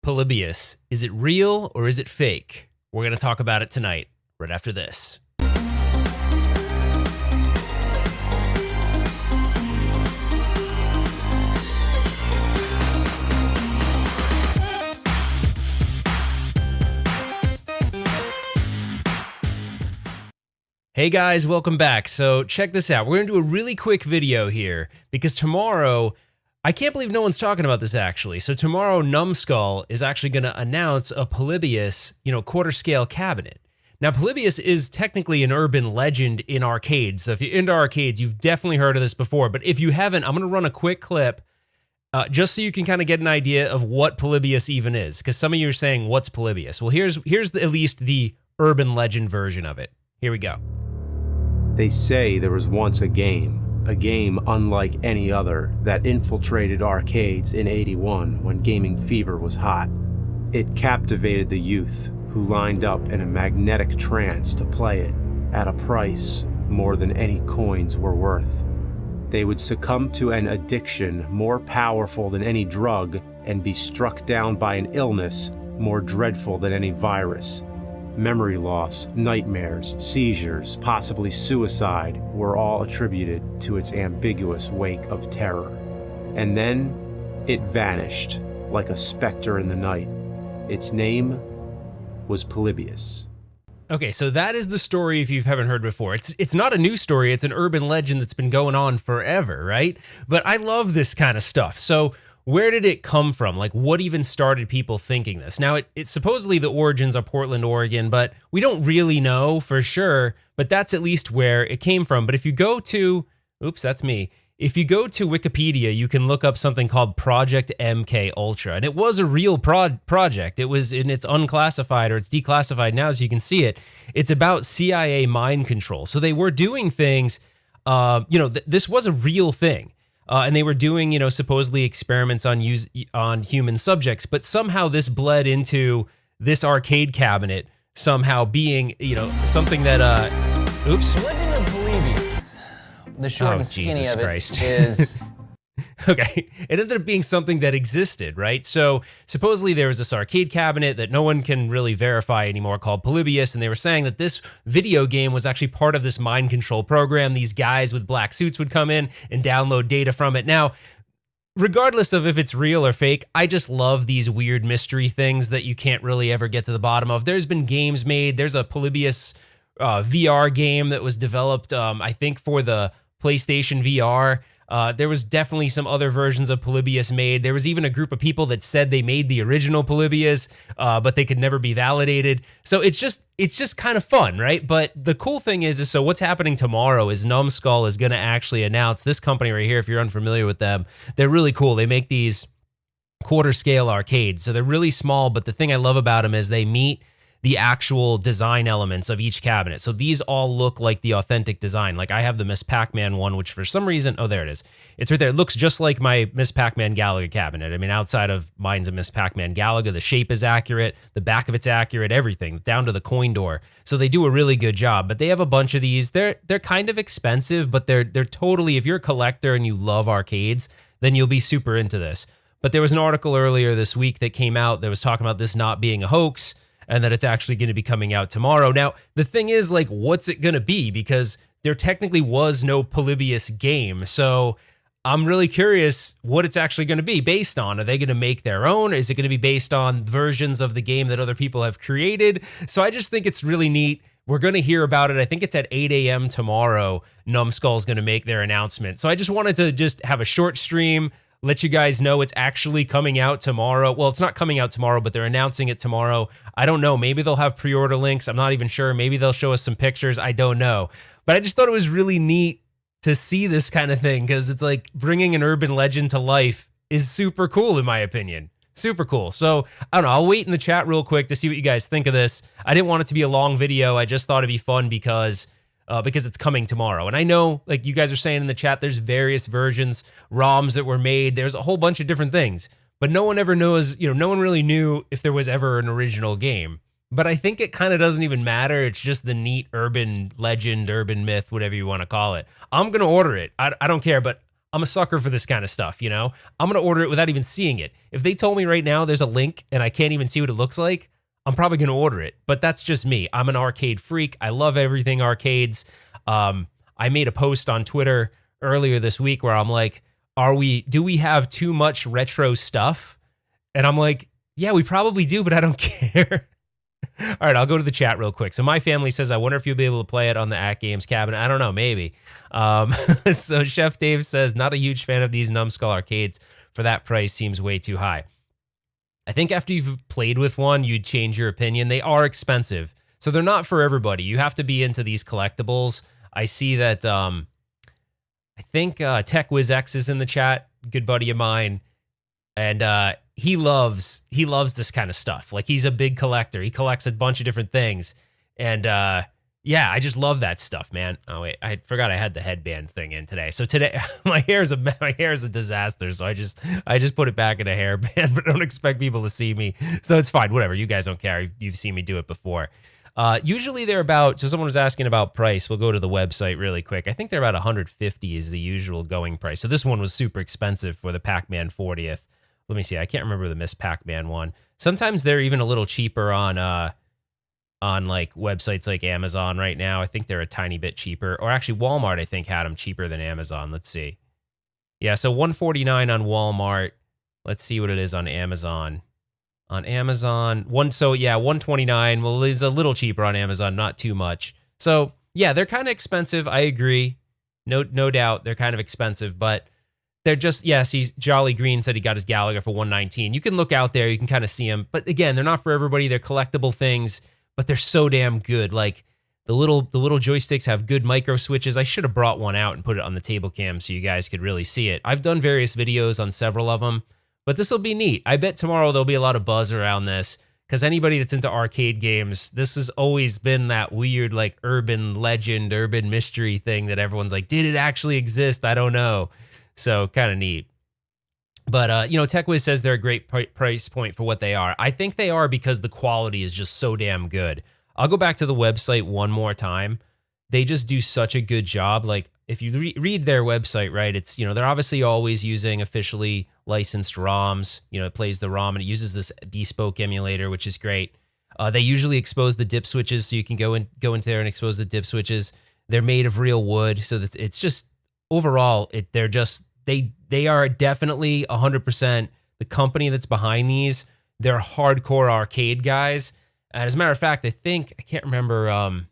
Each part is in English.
Polybius. Is it real or is it fake? We're going to talk about it tonight, right after this. Hey guys, welcome back. So check this out. We're going to do a really quick video here because tomorrow, I can't believe no one's talking about this actually. So tomorrow, Numskull is actually going to announce a Polybius, quarter scale cabinet. Now, Polybius is technically an urban legend in arcades. So if you're into arcades, you've definitely heard of this before. But if you haven't, I'm going to run a quick clip just so you can kind of get an idea of what Polybius even is. Because some of you are saying, what's Polybius? Well, here's at least the urban legend version of it. Here we go. They say there was once a game unlike any other, that infiltrated arcades in '81 when gaming fever was hot. It captivated the youth, who lined up in a magnetic trance to play it, at a price more than any coins were worth. They would succumb to an addiction more powerful than any drug, and be struck down by an illness more dreadful than any virus. Memory loss, nightmares, seizures, possibly suicide were all attributed to its ambiguous wake of terror. And then it vanished like a specter in the night. Its name was Polybius. Okay, so that is the story if you haven't heard before. It's not a new story, it's an urban legend that's been going on forever, right? But I love this kind of stuff. So where did it come from? Like, what even started people thinking this? Now, it's supposedly the origins are Portland, Oregon, but we don't really know for sure, but that's at least where it came from. But if you go to, oops, that's me. If you go to Wikipedia, you can look up something called Project MK Ultra, and it was a real project. It was, and it's unclassified or it's declassified now, so you can see it. It's about CIA mind control. So they were doing things, this was a real thing. And they were doing, supposedly experiments on human subjects, but somehow this bled into this arcade cabinet somehow being, something that, oops. The Legend of Polybius. The short and skinny Jesus of it Christ. is... Okay, it ended up being something that existed, right? So supposedly there was this arcade cabinet that no one can really verify anymore called Polybius, and they were saying that this video game was actually part of this mind control program. These guys with black suits would come in and download data from it. Now, regardless of if it's real or fake, I just love these weird mystery things that you can't really ever get to the bottom of. There's been games made. There's a Polybius VR game that was developed, I think, for the PlayStation VR. There was definitely some other versions of Polybius made. There was even a group of people that said they made the original Polybius, but they could never be validated. So it's just kind of fun, right? But the cool thing is so what's happening tomorrow is Numskull is going to actually announce this company right here. If you're unfamiliar with them, they're really cool. They make these quarter scale arcades. So they're really small, but the thing I love about them is they meet the actual design elements of each cabinet. So these all look like the authentic design. Like I have the Miss Pac-Man one, which for some reason, oh, there it is. It's right there. It looks just like my Miss Pac-Man Galaga cabinet. I mean, outside of mine's a Miss Pac-Man Galaga, the shape is accurate, the back of it's accurate, everything, down to the coin door. So they do a really good job, but they have a bunch of these. They're kind of expensive, but they're totally, if you're a collector and you love arcades, then you'll be super into this. But there was an article earlier this week that came out that was talking about this not being a hoax, and that it's actually going to be coming out tomorrow. Now, the thing is, like, what's it going to be? Because there technically was no Polybius game. So I'm really curious what it's actually going to be based on. Are they going to make their own? Is it going to be based on versions of the game that other people have created? So I just think it's really neat. We're going to hear about it. I think it's at 8 a.m. tomorrow. Numskull is going to make their announcement. So I just wanted to just have a short stream, let you guys know it's actually coming out tomorrow. Well, it's not coming out tomorrow, but they're announcing it tomorrow. I don't know. Maybe they'll have pre-order links. I'm not even sure. Maybe they'll show us some pictures. I don't know. But I just thought it was really neat to see this kind of thing because it's like bringing an urban legend to life is super cool, in my opinion. Super cool. So, I don't know. I'll wait in the chat real quick to see what you guys think of this. I didn't want it to be a long video. I just thought it'd be fun because it's coming tomorrow. And I know, like you guys are saying in the chat, there's various versions, ROMs that were made. There's a whole bunch of different things. But no one ever knows, no one really knew if there was ever an original game. But I think it kind of doesn't even matter. It's just the neat urban legend, urban myth, whatever you want to call it. I'm going to order it. I don't care, but I'm a sucker for this kind of stuff, you know? I'm going to order it without even seeing it. If they told me right now there's a link and I can't even see what it looks like, I'm probably going to order it. But that's just me. I'm an arcade freak. I love everything arcades. I made a post on Twitter earlier this week where I'm like, do we have too much retro stuff? And I'm like, yeah, we probably do, but I don't care. All right, I'll go to the chat real quick. So my family says, I wonder if you'll be able to play it on the At Games cabinet. I don't know, maybe. So Chef Dave says, not a huge fan of these Numskull arcades. For that price, seems way too high. I think after you've played with one, you'd change your opinion. They are expensive, so they're not for everybody. You have to be into these collectibles. I see that, I think TechWizX is in the chat, good buddy of mine, and he loves this kind of stuff. Like, he's a big collector. He collects a bunch of different things. And yeah, I just love that stuff, man. Oh wait, I forgot I had the headband thing in today. So today my hair is a disaster. So I just put it back in a hairband, but I don't expect people to see me. So it's fine. Whatever. You guys don't care. You've seen me do it before. Usually they're about, so someone was asking about price. We'll go to the website really quick. I think they're about 150 is the usual going price. So this one was super expensive for the Pac-Man 40th. Let me see. I can't remember the Miss Pac-Man one. Sometimes they're even a little cheaper on like websites like Amazon right now. I think they're a tiny bit cheaper. Or actually Walmart, I think, had them cheaper than Amazon. Let's see. Yeah, so $149 on Walmart. Let's see what it is on Amazon. On Amazon, $129. Well, it's a little cheaper on Amazon, not too much. So yeah, they're kind of expensive. I agree. No doubt they're kind of expensive, but they're just, yes, Jolly Green said he got his Gallagher for $119. You can look out there, you can kind of see them. But again, they're not for everybody. They're collectible things, but they're so damn good. Like the little joysticks have good micro switches. I should have brought one out and put it on the table cam so you guys could really see it. I've done various videos on several of them, but this will be neat. I bet tomorrow there'll be a lot of buzz around this because anybody that's into arcade games, this has always been that weird, like, urban legend, urban mystery thing that everyone's like, did it actually exist? I don't know. So kind of neat. But, TechWiz says they're a great price point for what they are. I think they are because the quality is just so damn good. I'll go back to the website one more time. They just do such a good job. Like, if you read their website, right, it's, they're obviously always using officially licensed ROMs. It plays the ROM and it uses this bespoke emulator, which is great. They usually expose the dip switches, so you can go into there and expose the dip switches. They're made of real wood, so that it's just, overall, they are definitely 100% the company that's behind these. They're hardcore arcade guys. And as a matter of fact, I can't remember, am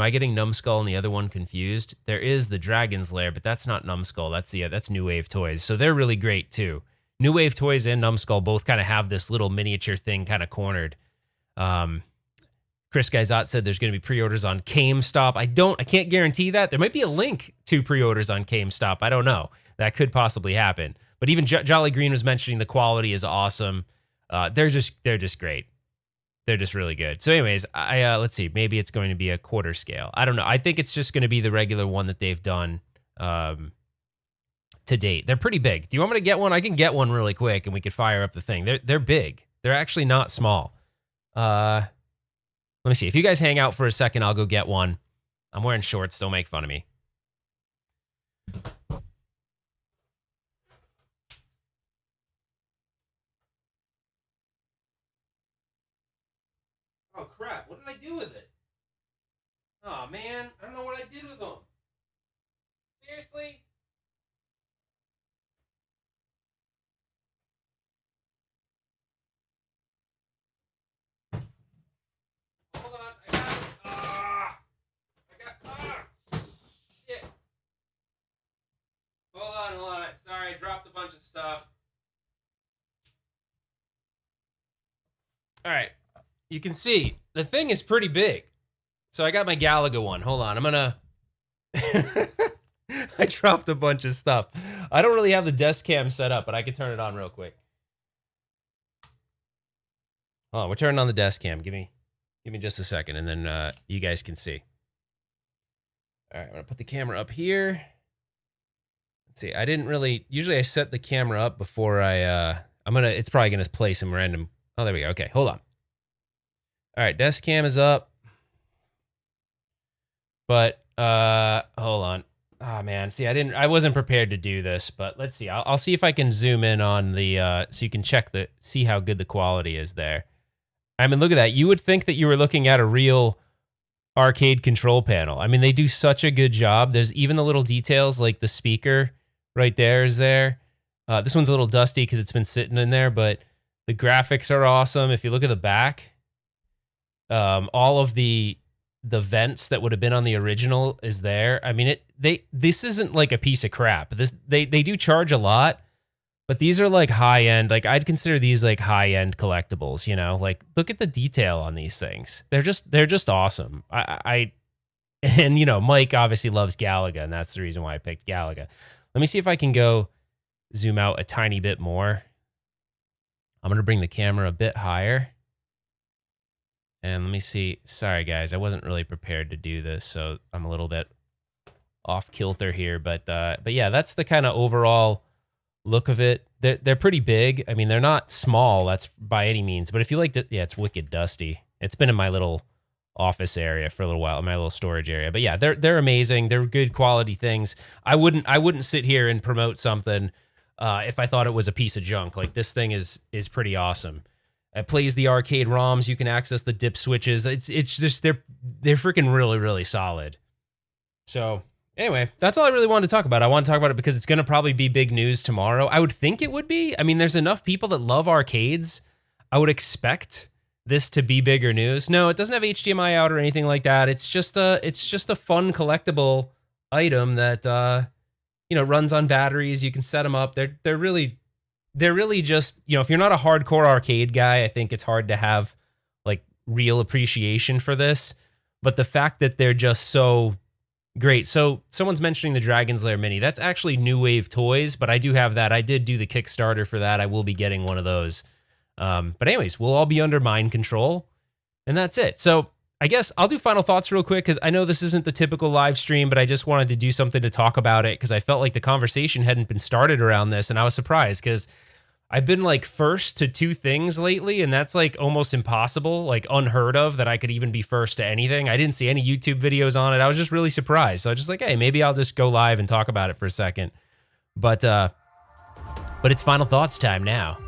I getting Numskull and the other one confused? There is the Dragon's Lair, but that's not Numskull. That's New Wave Toys. So they're really great too. New Wave Toys and Numskull both kind of have this little miniature thing kind of cornered. Chris Gaizot said there's going to be pre-orders on KICKSTARTER. I can't guarantee that. There might be a link to pre-orders on KICKSTARTER. I don't know. That could possibly happen. But even Jolly Green was mentioning the quality is awesome. They're just great. They're just really good. So anyways, let's see. Maybe it's going to be a quarter scale. I don't know. I think it's just going to be the regular one that they've done to date. They're pretty big. Do you want me to get one? I can get one really quick and we could fire up the thing. They're big. They're actually not small. Let me see. If you guys hang out for a second, I'll go get one. I'm wearing shorts. Don't make fun of me. Oh, crap. What did I do with it? Oh, man. I don't know what I did with them. Seriously? Hold on. I got it. Shit. Hold on. Sorry, I dropped a bunch of stuff. All right. You can see the thing is pretty big. So I got my Galaga one. Hold on. I'm going to... I dropped a bunch of stuff. I don't really have the desk cam set up, but I can turn it on real quick. Oh, we're turning on the desk cam. Give me just a second, and then you guys can see. All right, I'm going to put the camera up here. Let's see. I didn't really... Usually I set the camera up before I... It's probably going to play some random... Oh, there we go. Okay, hold on. All right, desk cam is up. But, hold on. Oh man, see, I wasn't prepared to do this, but let's see. I'll see if I can zoom in on the, so you can see how good the quality is there. I mean, look at that. You would think that you were looking at a real arcade control panel. I mean, they do such a good job. There's even the little details, like the speaker right there is there. This one's a little dusty because it's been sitting in there, but the graphics are awesome. If you look at the back, all of the vents that would have been on the original is there. I mean, this isn't like a piece of crap. They do charge a lot, but these are like high end. Like I'd consider these like high end collectibles. You know, like look at the detail on these things. They're just awesome. And you know, Mike obviously loves Galaga, and that's the reason why I picked Galaga. Let me see if I can go zoom out a tiny bit more. I'm gonna bring the camera a bit higher. And let me see. Sorry, guys. I wasn't really prepared to do this, so I'm a little bit off kilter here. But yeah, that's the kind of overall look of it. They're pretty big. I mean, they're not small. That's by any means. But if you like to, yeah, it's wicked dusty. It's been in my little office area for a little while, in my little storage area. But yeah, they're amazing. They're good quality things. I wouldn't sit here and promote something if I thought it was a piece of junk. Like this thing is pretty awesome. It plays the arcade ROMs. You can access the dip switches. It's just they're freaking really solid. So anyway, that's all I really wanted to talk about. I want to talk about it because it's going to probably be big news tomorrow. I would think it would be. I mean, there's enough people that love arcades. I would expect this to be bigger news. No, it doesn't have HDMI out or anything like that. It's just a fun collectible item that runs on batteries. You can set them up. They're really just, if you're not a hardcore arcade guy, I think it's hard to have like real appreciation for this. But the fact that they're just so great. So someone's mentioning the Dragon's Lair Mini. That's actually New Wave Toys, but I do have that. I did do the Kickstarter for that. I will be getting one of those. But anyways, we'll all be under mind control, and that's it. So I guess I'll do final thoughts real quick because I know this isn't the typical live stream, but I just wanted to do something to talk about it because I felt like the conversation hadn't been started around this, and I was surprised because I've been like first to two things lately, and that's like almost impossible, like unheard of that I could even be first to anything. I didn't see any YouTube videos on it. I was just really surprised. So I was just like, hey, maybe I'll just go live and talk about it for a second. But it's final thoughts time now.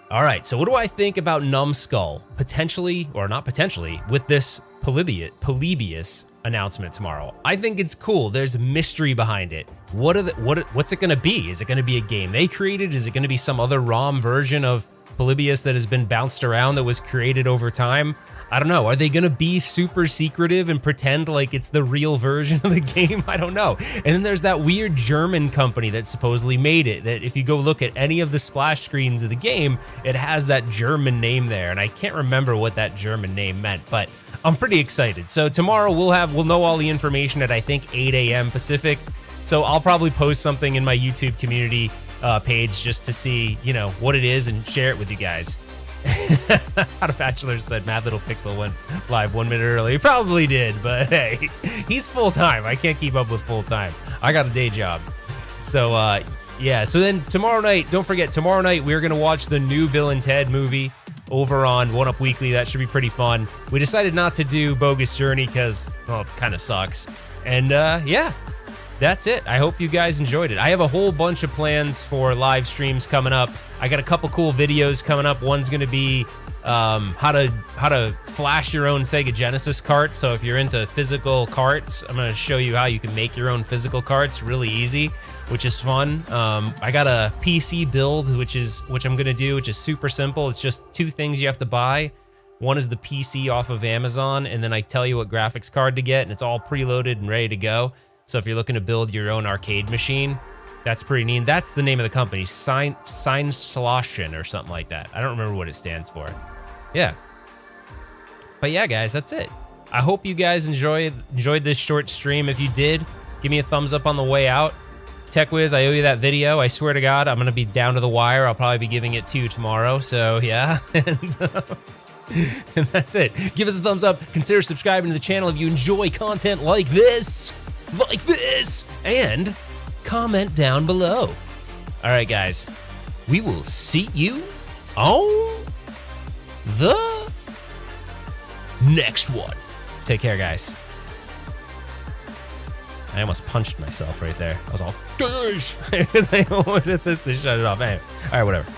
All right, so what do I think about Numskull potentially, or not potentially, with this Polybius announcement tomorrow? I think it's cool. There's mystery behind it. What's it going to be? Is it going to be a game they created? Is it going to be some other ROM version of Polybius that has been bounced around that was created over time? I don't know. Are they going to be super secretive and pretend like it's the real version of the game? I don't know. And then there's that weird German company that supposedly made it, that if you go look at any of the splash screens of the game, it has that German name there. And I can't remember what that German name meant, but I'm pretty excited. So tomorrow we'll know all the information at, I think, 8 a.m. Pacific. So I'll probably post something in my YouTube community page just to see, what it is and share it with you guys. How to Bachelor said Mad Little Pixel went live 1 minute early. He probably did, but hey, he's full-time. I can't keep up with full-time. I got a day job. So, yeah. So then tomorrow night, don't forget, tomorrow night we're going to watch the new Bill and Ted movie over on 1UP Weekly. That should be pretty fun. We decided not to do Bogus Journey because, well, it kind of sucks. And, yeah. That's it. I hope you guys enjoyed it. I have a whole bunch of plans for live streams coming up. I got a couple cool videos coming up. One's going to be how to flash your own Sega Genesis cart. So if you're into physical carts, I'm going to show you how you can make your own physical carts really easy, which is fun. I got a PC build, which I'm going to do, which is super simple. It's just two things you have to buy. One is the PC off of Amazon, and then I tell you what graphics card to get, and it's all preloaded and ready to go. So if you're looking to build your own arcade machine, that's pretty neat. That's the name of the company, Seinsloshen or something like that. I don't remember what it stands for. Yeah. But yeah, guys, that's it. I hope you guys enjoyed this short stream. If you did, give me a thumbs up on the way out. TechWiz, I owe you that video. I swear to God, I'm going to be down to the wire. I'll probably be giving it to you tomorrow. So yeah. And that's it. Give us a thumbs up. Consider subscribing to the channel if you enjoy content like this. And comment down below. All right, guys, we will see you on the next one. Take care, guys. I almost punched myself right there. I was all, gosh, because I almost hit this to shut it off. Anyway, all right, whatever.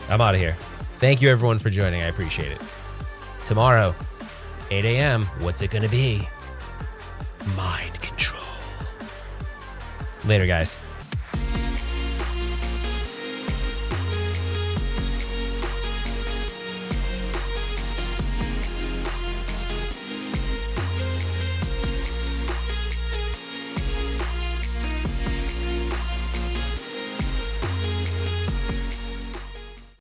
I'm out of here. Thank you, everyone, for joining. I appreciate it. Tomorrow, 8 a.m., what's it going to be? Mind control. Later, guys.